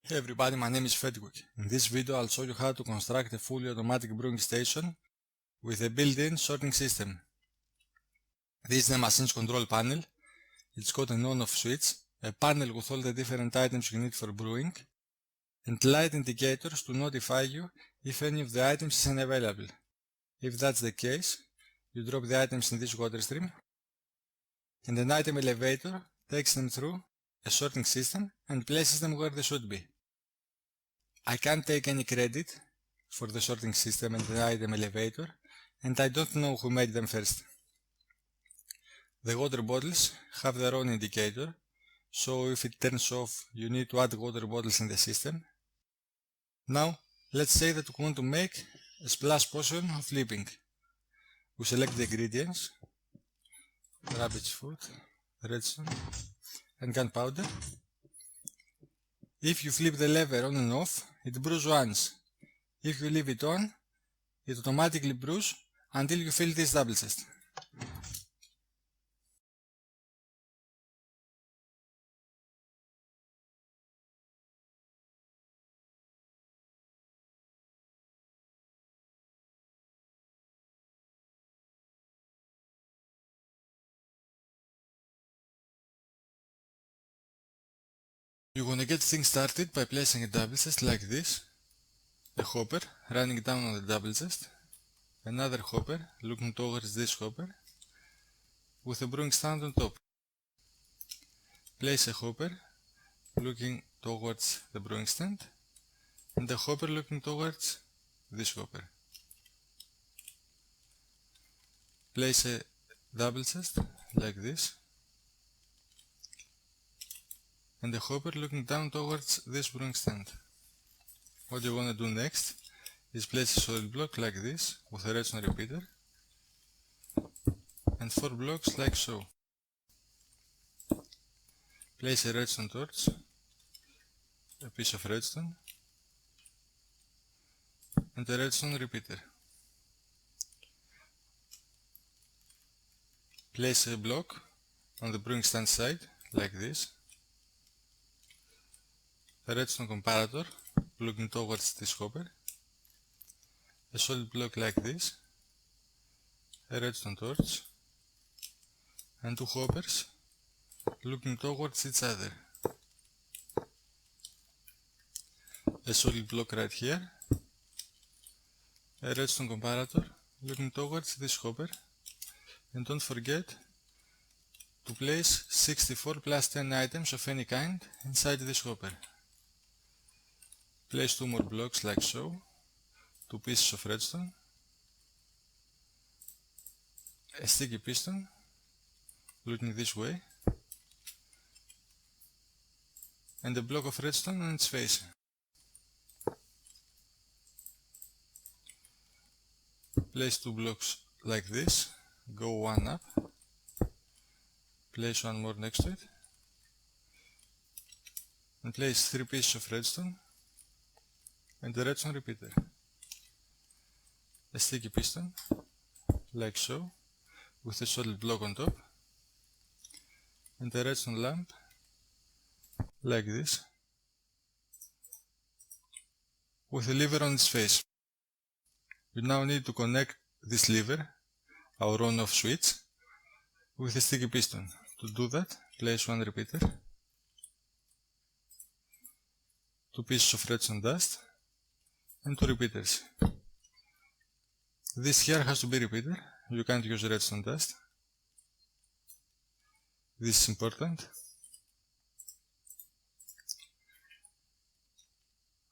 Hey everybody, my name is Fedwick. In this video I'll show you how to construct a fully automatic brewing station with a built-in sorting system. This is the machine's control panel. It's got an on-off switch, a panel with all the different items you need for brewing, and light indicators to notify you if any of the items is unavailable. If that's the case, you drop the items in this water stream, and an item elevator takes them through a sorting system and places them where they should be. I can't take any credit for the sorting system and the item elevator, and I don't know who made them first. The water bottles have their own indicator, so if it turns off, you need to add water bottles in the system. Now, let's say that we want to make a splash potion of leaping. We select the ingredients: rabbit's foot, redstone, and gunpowder. If you flip the lever on and off, it brews once. If you leave it on, it automatically brews until you fill this double chest. You wanna get things started by placing a double chest like this, a hopper running down on the double chest, another hopper looking towards this hopper, with a brewing stand on top. Place a hopper looking towards the brewing stand, and a hopper looking towards this hopper. Place a double chest like this, and the hopper looking down towards this brewing stand. What you want to do next is place a solid block like this with a redstone repeater and 4 blocks like so. Place a redstone torch, a piece of redstone, and a redstone repeater. Place a block on the brewing stand side like this, a redstone comparator looking towards this hopper, a solid block like this, a redstone torch, and 2 hoppers looking towards each other. A solid block right here, a redstone comparator looking towards this hopper, and don't forget to place 64 plus 10 items of any kind inside this hopper. Place 2 more blocks like so, 2 pieces of redstone, a sticky piston looking this way, and a block of redstone on its face. Place 2 blocks like this, go 1 up, place 1 more next to it, and place 3 pieces of redstone and a redstone repeater. A sticky piston like so, with a solid block on top, and a redstone lamp like this, with a lever on its face. You now need to connect this lever, our on-off switch, with a sticky piston. To do that, place 1 repeater, 2 pieces of redstone dust, and 2 repeaters. This here has to be repeater, you can't use redstone dust. This is important.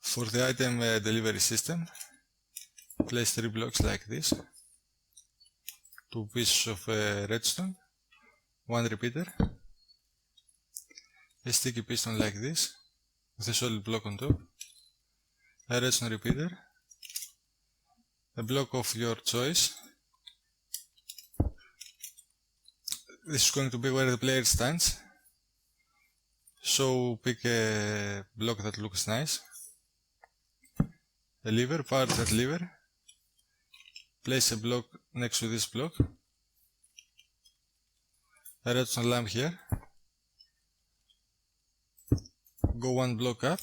For the item delivery system, place 3 blocks like this, 2 pieces of redstone, 1 repeater, a sticky piston like this, with a solid block on top, a redstone repeater, a block of your choice. This is going to be where the player stands, so pick a block that looks nice, a lever, power that lever, place a block next to this block, a redstone lamp here, go 1 block up,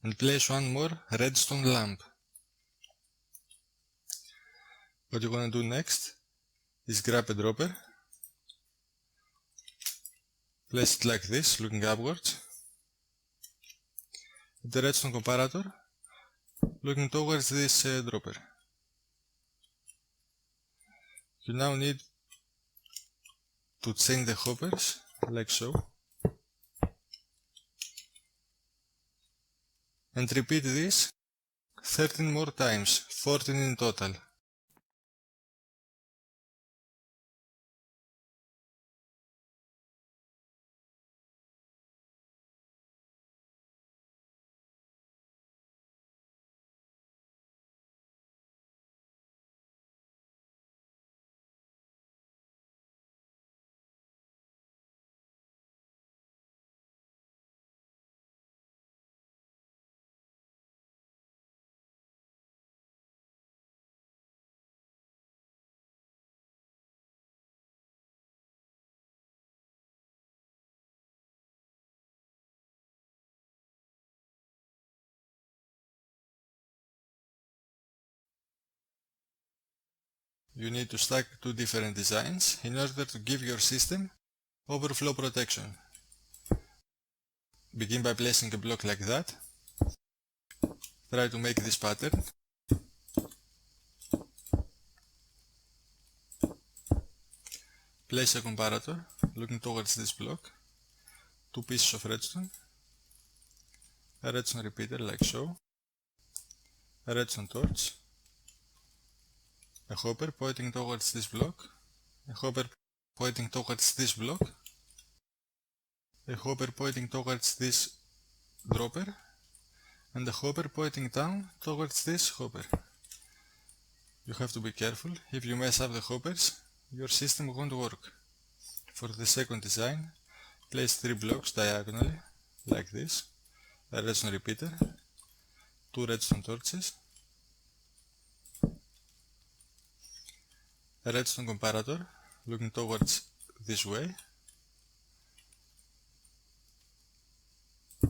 and place one more redstone lamp. What you're gonna do next is grab a dropper, place it like this, looking upwards, the redstone comparator looking towards this dropper. You now need to change the hoppers like so, and repeat this 13 more times, 14 in total. You need to stack two different designs in order to give your system overflow protection. Begin by placing a block like that. Try to make this pattern. Place a comparator looking towards this block, two pieces of redstone, a redstone repeater like so, a redstone torch, a hopper pointing towards this block, a hopper pointing towards this block, a hopper pointing towards this dropper, and a hopper pointing down towards this hopper. You have to be careful. If you mess up the hoppers, your system won't work. For the second design, place 3 blocks diagonally, like this, a redstone repeater, 2 redstone torches, a redstone comparator looking towards this way,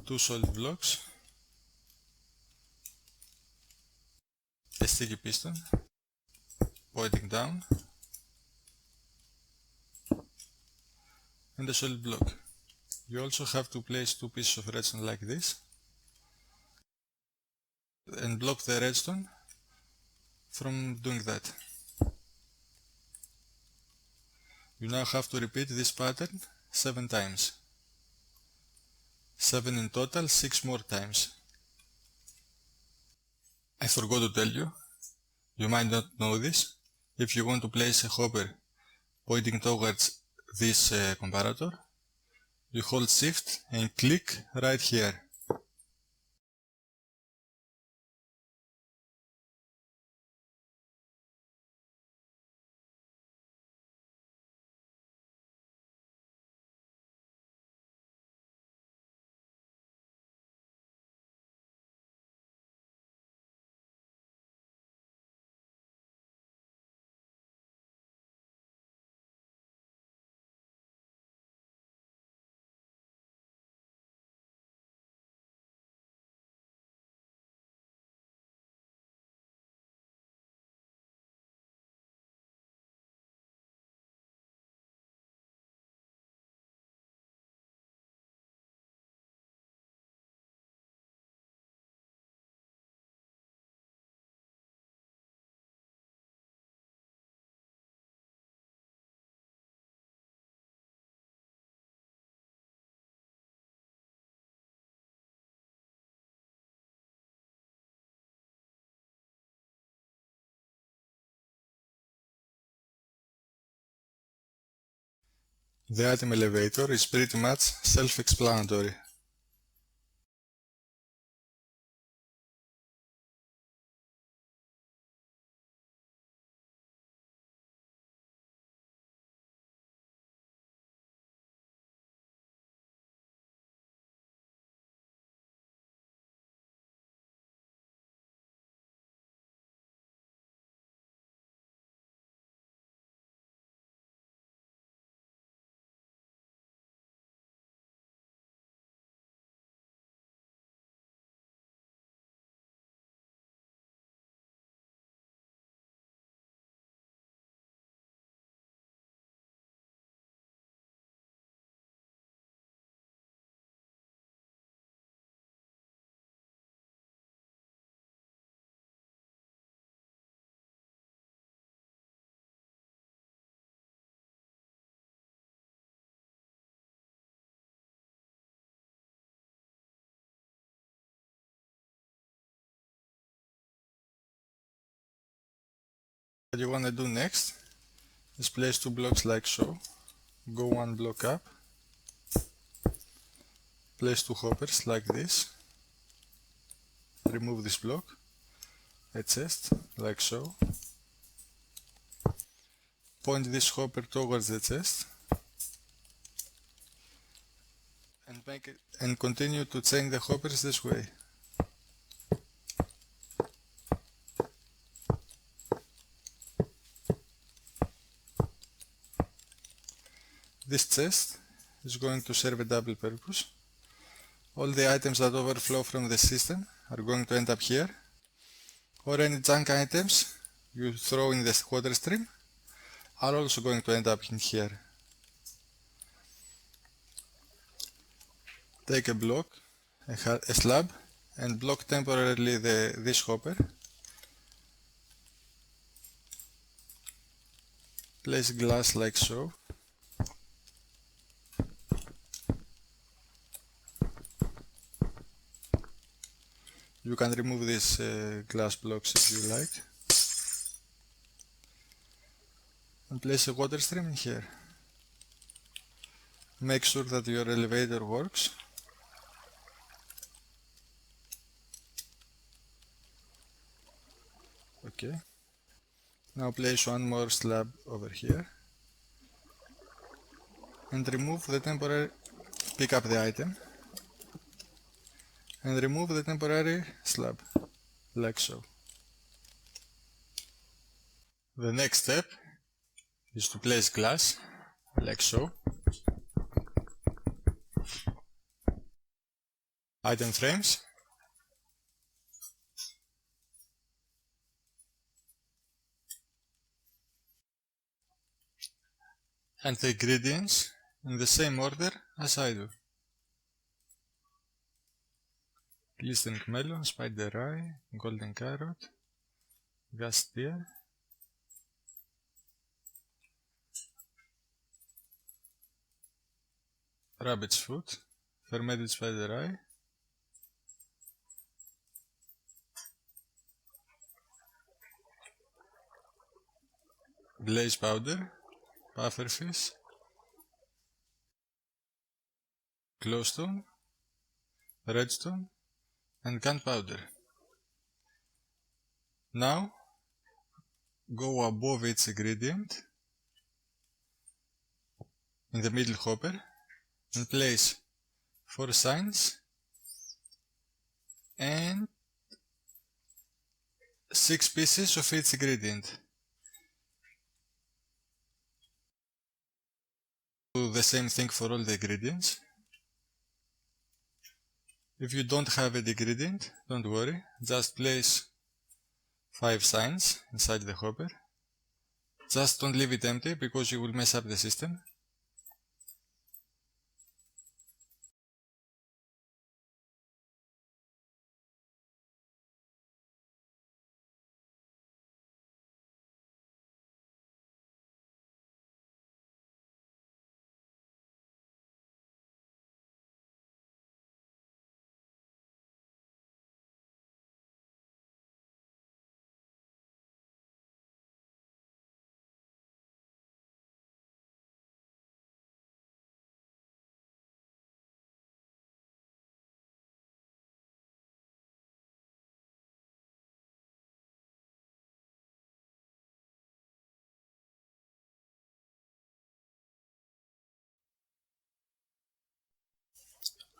2 solid blocks, a sticky piston pointing down, and a solid block. You also have to place 2 pieces of redstone like this and block the redstone from doing that. You now have to repeat this pattern 7 times. 7 in total, 6 more times. I forgot to tell you, you might not know this, if you want to place a hopper pointing towards this comparator, you hold shift and click right here. The item elevator is pretty much self-explanatory. What you want to do next is place 2 blocks like so. Go 1 block up. Place 2 hoppers like this. Remove this block. A chest like so. Point this hopper towards the chest. And continue to chain the hoppers this way. This chest is going to serve a double purpose. All the items that overflow from the system are going to end up here, or any junk items you throw in the water stream are also going to end up in here. Take a block, a slab, and block temporarily this hopper. Place glass like so. You can remove these glass blocks if you like. And place a water stream in here. Make sure that your elevator works. Okay. Now place one more slab over here. And remove the temporary... Pick up the item. And remove the temporary slab, like so. The next step is to place glass, like so. Item frames. And the ingredients in the same order as I do. Glistening melon, spider eye, golden carrot, gas deer, rabbit's foot, fermented spider eye, glaze powder, pufferfish, glowstone, redstone, and gunpowder. Now go above each ingredient in the middle hopper and place 4 signs and 6 pieces of each ingredient. Do the same thing for all the ingredients. If you don't have an ingredient, don't worry, just place 5 signs inside the hopper. Just don't leave it empty because you will mess up the system.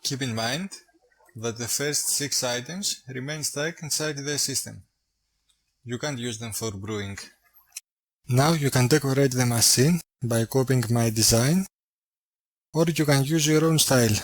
Keep in mind that the first 6 items remain stuck inside the system. You can't use them for brewing. Now you can decorate the machine by copying my design, or you can use your own style.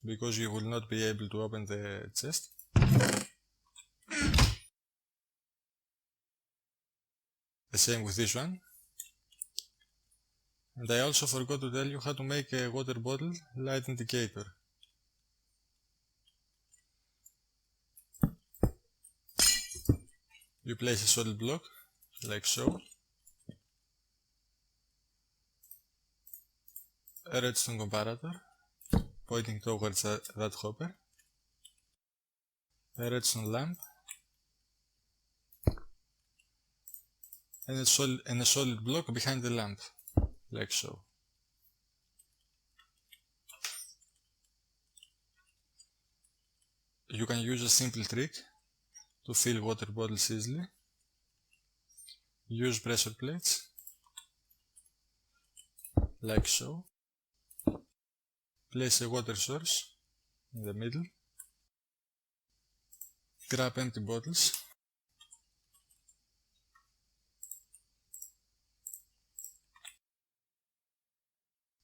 because you will not be able to open the chest. The same with this one. And I also forgot to tell you how to make a water bottle light indicator. You place a solid block, like so, a redstone comparator, pointing towards that hopper, a redstone lamp, and a solid block behind the lamp, like so. You can use a simple trick to fill water bottles easily. Use pressure plates, like so. Place a water source in the middle. Grab empty bottles.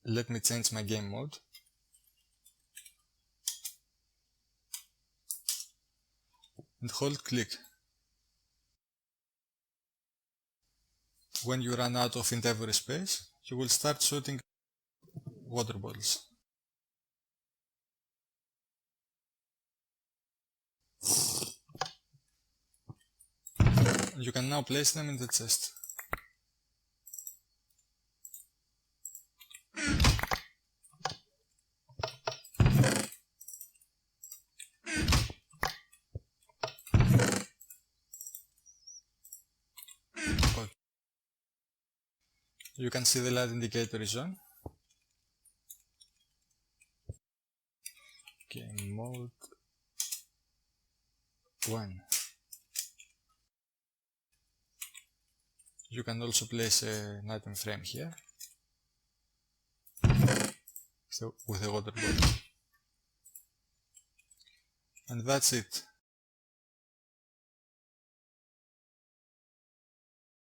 Let me change my game mode. And hold click. When you run out of inventory space, you will start shooting water bottles. You can now place them in the chest. Okay. You can see the light indicator is on. Game mode 1. You can also place an item frame here, so with a water bottle. And that's it.